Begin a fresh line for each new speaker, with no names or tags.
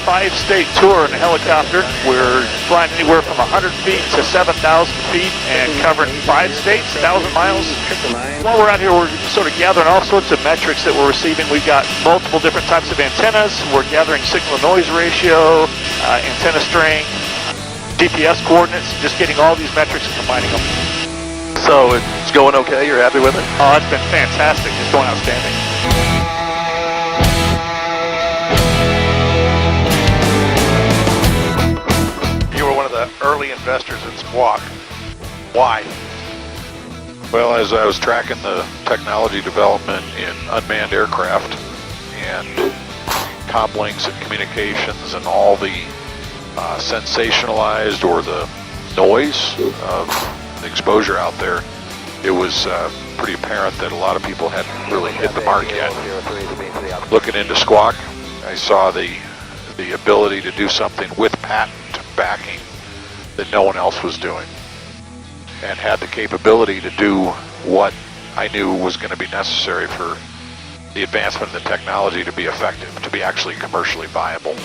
5-state tour in a helicopter. We're flying anywhere from 100 feet to 7,000 feet and covering 5 states, 1,000 miles. While we're out here, we're sort of gathering all sorts of metrics that we're receiving. We've got multiple different types of antennas. We're gathering signal-to-noise ratio, antenna string, GPS coordinates, just getting all these metrics and combining them.
So it's going okay? You're happy with it?
Oh, it's been fantastic. It's going outstanding.
You were one of the early investors in SqwaQ. Why?
Well, as I was tracking the technology development in unmanned aircraft and comm links and communications and all the sensationalized or the noise of the exposure out there, it was pretty apparent that a lot of people hadn't really hit the mark yet. Looking into SqwaQ, I saw the ability to do something with patent backing that no one else was doing, and had the capability to do what I knew was going to be necessary for the advancement of the technology to be effective, to be actually commercially viable.